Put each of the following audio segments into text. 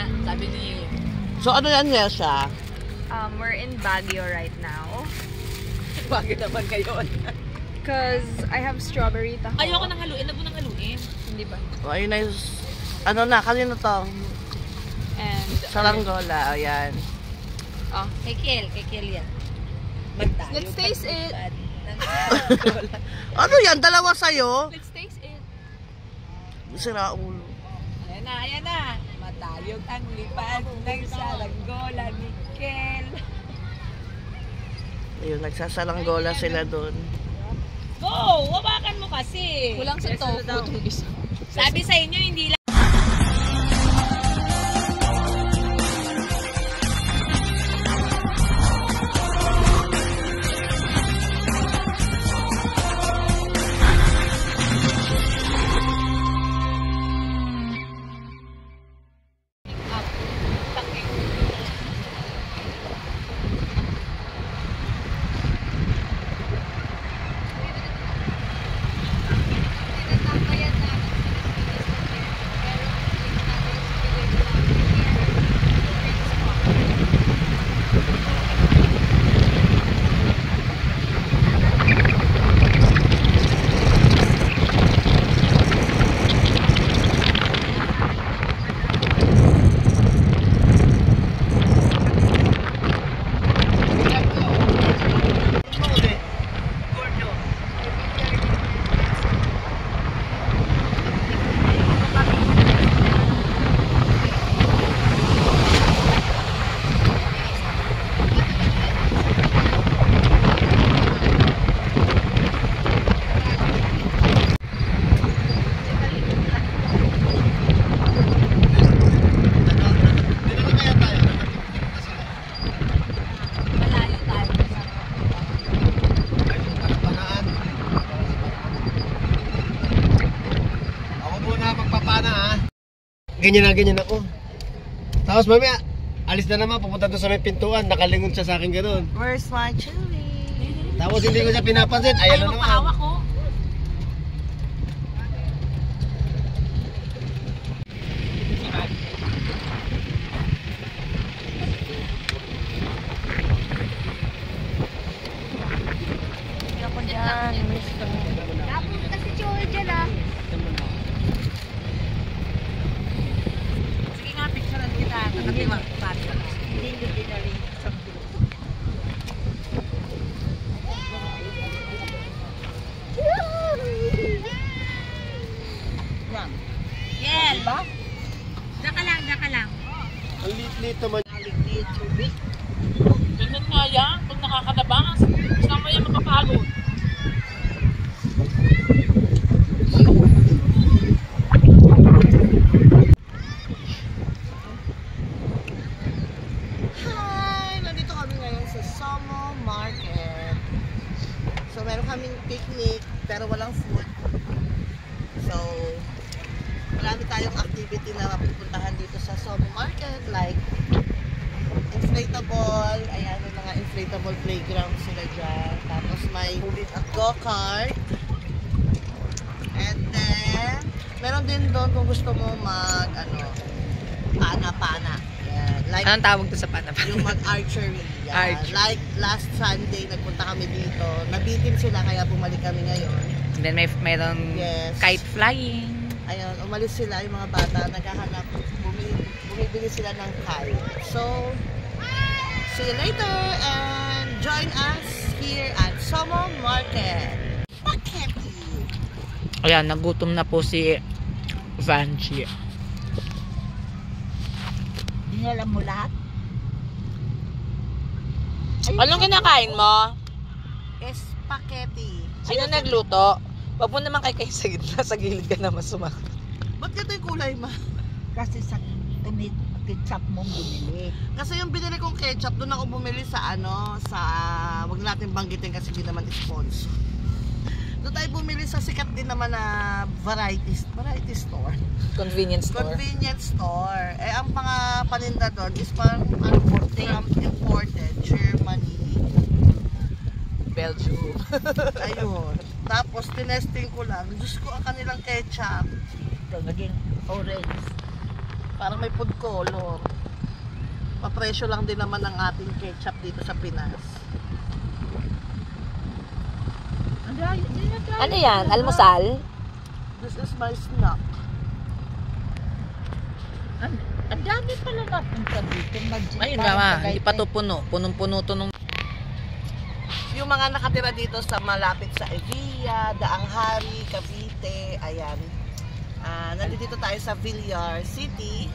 nga, sabi ni... So ano yan, Yesha? We're in Baguio right now. Bakit naman kayo? Cause I have strawberry taho. Ayoko nang haluin. Labo nang haluin. Hindi ba? Oh, ayun na yung... Ano na, kanino to? And... Saranggola, ayan. Oh, Kay Kiel yan. let's taste it. Ano yan? Dalawa sa'yo? Let's taste it. Sira ulo. Ayan na. Matayog ang lipad ng saranggola ni Kiel. Ayun, nagsasalanggola sila doon. Go! Wabakan mo kasi. Kulang sa tofu. Sabi sa inyo, hindi lang. Ganyan ako. Tapos mamaya, alis na naman, pupunta doon sa may pintuan, nakalingon siya sa akin gano'n. Where's my chili? Tapos hindi ko siya pinapansin, ayan na naman. Magpahawak ko. Ako dyan. Tapos kasi chili dyan ah. Sige nga, picturean kita. Nakatiwag. Hindi nyo dinaling sa Kiel! Daka lang. Ang lit-lit naman. Ganyan nga yan. Pag nakakadabas, kasama yan mapapagod. Hi! Nandito kami ngayon sa Samo Market. So, meron kaming picnic, pero walang food. So, marami tayong activity na pupuntahan dito sa Samo Market. Like, inflatable. Ayan, may mga inflatable playground sila dyan. Tapos may go-kart. And then, meron din doon kung gusto mo mag, pana-pana. Like, Anong tawag to sa pana-pana? yung mag-archery. Archery. Like last Sunday, nagpunta kami dito. Nabitin sila kaya bumalik kami ngayon. And then mayroon Yes. kite flying. Ayun, umalis sila yung mga bata. Naghahanap, bumibili sila ng kite. So, see you later and join us here at Samo Market. Ayan, nagutom na po si Vanchi. Hindi alam mo lahat? Anong kinakain mo? Spaghetti. Sino nagluto? Wag mo naman kayo sa gitna, sa gilid ka naman sumakot. Ba't ganito yung kulay, ma? Kasi sa ketchup mong bumili. Kasi yung binili kong ketchup, doon ako bumili sa wag natin banggitin kasi hindi naman sponsor. Doon tayo bumili sa sikat din naman na variety store. Convenience store. Convenience store. Eh, ang mga paninda doon is parang imported, Germany, Belgium. ayun. Tapos, tinesting ko lang. Diyos ko, ang kanilang ketchup. Ito, naging orange. Parang may food color. Papresyo lang din naman ang ating ketchup dito sa Pinas. Ano yan? Almusal? This is my snack. Ang dami pala napunta dito. Ayun nga, hindi pa to puno. Punong-puno to nung... Yung mga nakatira dito sa malapit sa Evilla, Daang Hari, Cavite, ayan. Nandito tayo sa Villar City.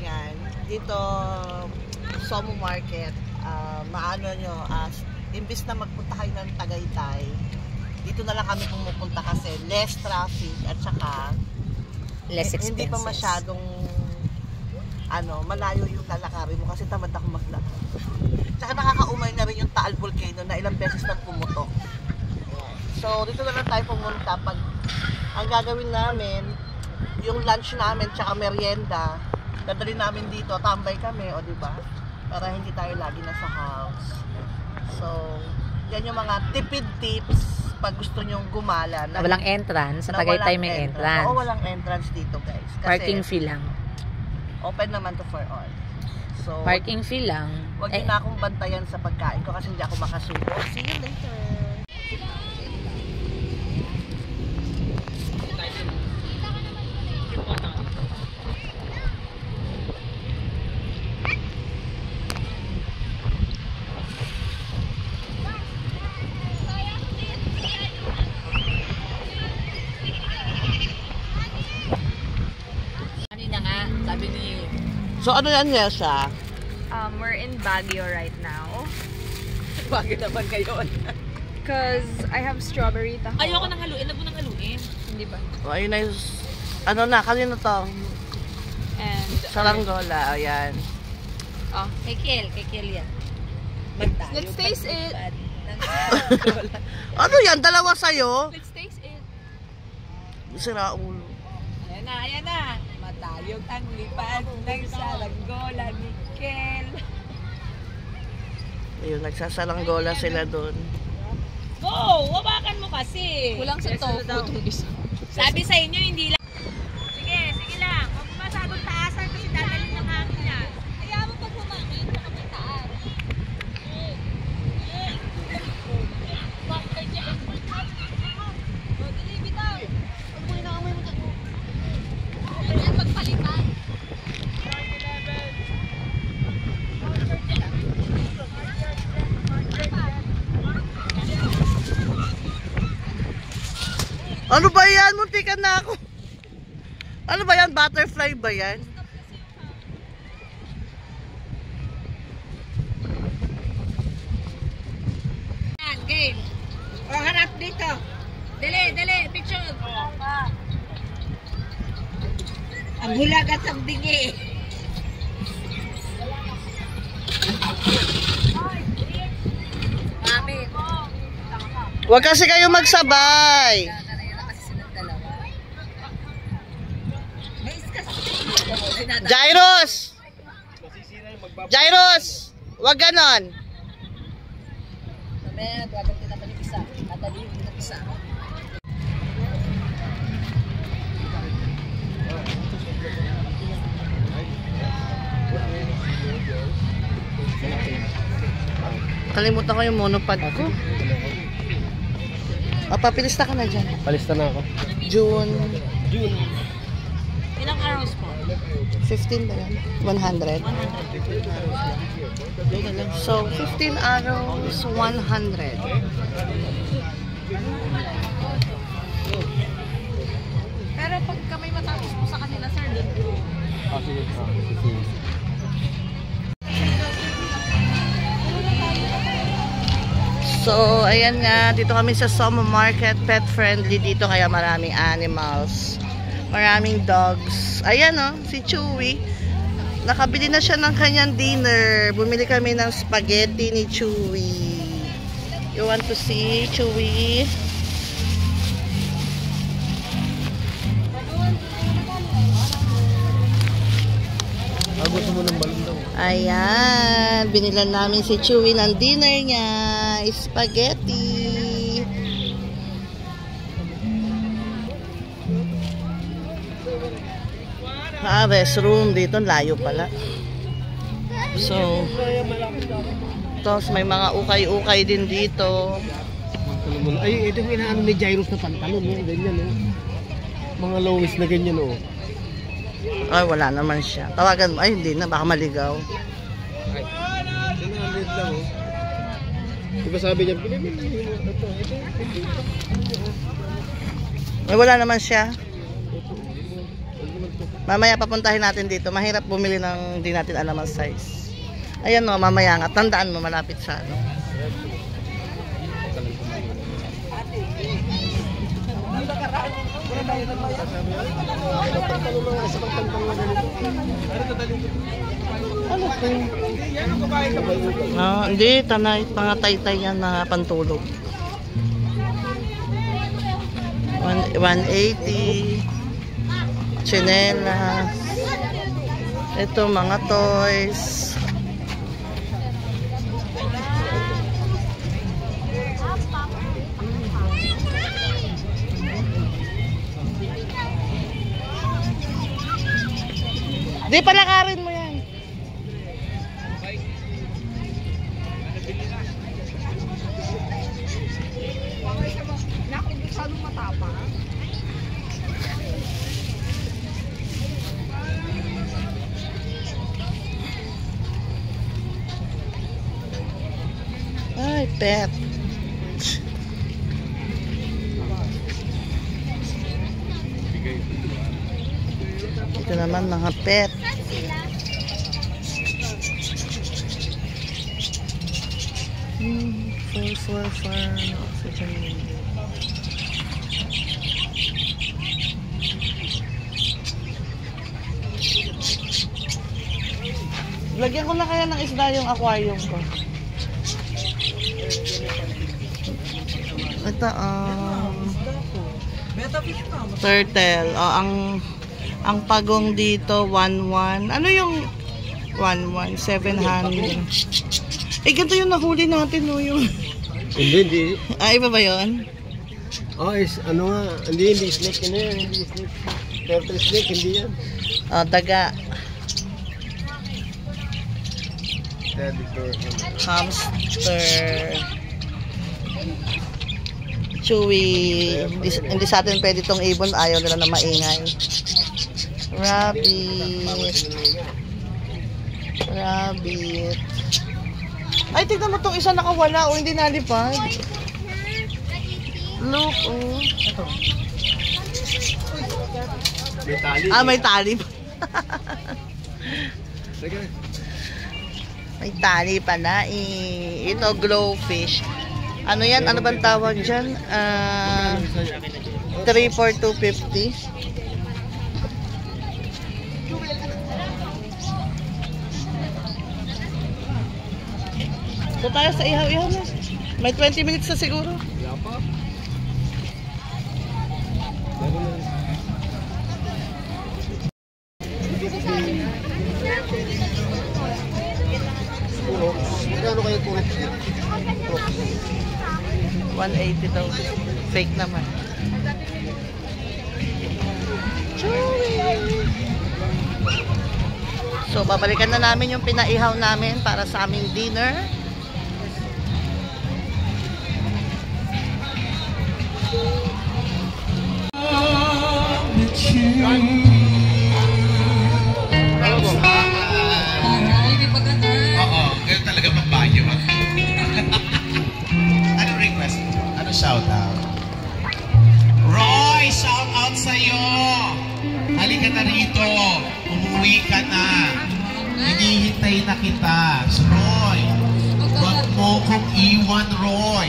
Yan. Dito, Somo Market. Maano nyo, imbis na magpunta kayo ng Tagaytay, dito na lang kami pumupunta kasi less traffic at saka Less expenses. hindi pa masyadong malayo yung lalakarin mo kasi tamad ako maglakad. Tsaka nakakaumay na rin yung Taal Volcano na ilang beses nang pumutok. So, dito na lang tayo pumunta pag ang gagawin namin, yung lunch namin tsaka merienda, dadali namin dito, tambay kami, o diba? Para hindi tayo lagi nasa house. So, yan yung mga tipid tips pag gusto nyong gumala. Na walang entrance. Sa Tagaytay may entrance. Oo, walang entrance dito, guys. Kasi Parking fee lang. open naman to for all. So, Parking fee lang. wag niyo na akong bantayan sa pagkain ko kasi hindi ako makasubo. See you later. Kanina nga, sabi ni... So, ano yan, Yesha? We're in Baguio right now. Bakit naman ngayon? Because I have strawberry taho. Ayoko nang haluin. Labo nang haluin. Hindi ba? So, ayun na yung... Ano na, kanino to? And... Saranggola, ayan. Oh, Kay Kiel yan. let's taste it. Ano yan? Dalawa sa'yo? Let's taste it. Sira ulo. Ayan na. Matayog ang lipad ng saranggola ni Kel. Ayun, nagsasaranggola sila doon. Go! Wabakan mo kasi. Kulang sa tofu itong isa. Sabi sa inyo, hindi lang. Sige lang. Huwag mo masyadong taasan kasi dadalhin ng hangin yan. Kaya mo pag humangin, baka may taas. Ano ba yan? Muntikan na ako. Ano ba yan? Butterfly ba yan? Game. O, harap dito. Dali, picture. Ang bulag at ang dingi. Mami. Huwag kasi kayo magsabay. Jairus! Jairus! Huwag ganon. Mamaya, gagawin kita pa ng isa. Tatalihin ko ng isa. Kalimutan ko yung monopod ko. O, papilista ka na dyan. Palista na ako. June Ilang arrows po? 15 ba yan? 100. So, 15 arrows, 100. Pero pag kamay matapos mo sa kanila, sir, doon. So, ayan nga, dito kami sa Somo Market, pet friendly dito kaya maraming animals. Maraming dogs. Ayan si Chewy. Nakabili na siya ng kanyang dinner. Bumili kami ng spaghetti ni Chewy. You want to see Chewy? Gusto mo ng balon daw. Ayan, binilan namin si Chewy ng dinner niya, spaghetti. Restroom dito, layo pala. So, tapos may mga ukay-ukay din dito. Ay, ito yung inaano ni Jairus na pantalon, no? Ganyan, no? Mga lowest na ganyan, no? Ay, wala naman siya. Tawagan mo. Ay, hindi na. Baka maligaw. Ay, 700 lang, oh. Diba sabi niya, ito. Ay, wala naman siya. Mamaya papuntahin natin dito. Mahirap bumili ng hindi natin alam ang size. Ayan, no, mamaya nga. Tandaan mo, malapit sa ano. Ano to? Hindi, tanay, mga taytay yan, mga pantulog. 180. Chinelas. Ito, mga toys. Di palakarin mo yan. Naku, masyadong matapang. Ay, pet. Ito naman mga pet. For oxygen. Lagyan ko na kaya ng isda yung aquarium ko. Ito, turtle. Ang pagong dito, 1,1. Ano yung 1,1? 700. Eh, ganito yung nahuli natin, no? Yung... Hindi. Iba ba yun? Oh, ano nga, hindi snake yun yan, hindi snake. Turtle snake, hindi yan. Daga. Hamster. Chewy. Hindi sa atin pwede itong ibon. Ayaw nila na maingay. Rabbit. Ay, tignan mo itong isa nakawala o hindi nalipad. Look, oh. May tali. May tali pa. May tali pala eh. Ito, glowfish. Ano yan? Ano bang tawag dyan? 3 for 250. So tayo sa ihaw-ihaw na. May 20 minutes na siguro. Wala pa. Magkano kayo po? 180 daw. Fake naman. So, babalikan na namin yung pinaihaw namin para sa aming dinner. Oo, ganun talaga magbanyo. Anong request mo? Anong shout out? Roy, shout out sa'yo! Halika na rito. Umuwi ka na. Hinihintay na kita. So, Roy, wag mo kong iwan, Roy.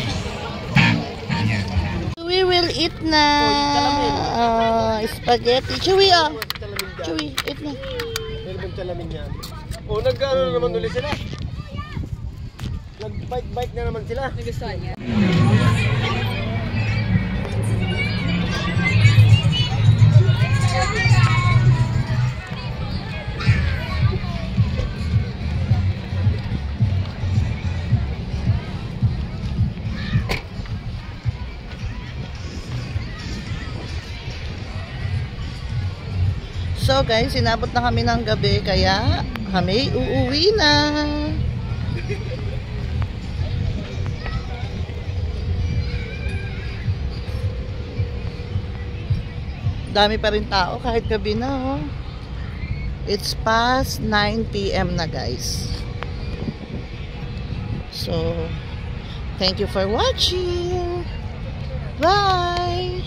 Ayan. We will eat na spaghetti. Chewy, oh. Chewy, eat na. Meron bang talamin yan? O, nag-ano naman ulit sila? Nag-bike na naman sila. Nagustuhan niya. So, So guys, sinabot na kami ng gabi kaya kami uuwi na. Dami pa rin tao kahit gabi na, oh. It's past 9 PM na, guys. So, thank you for watching. Bye!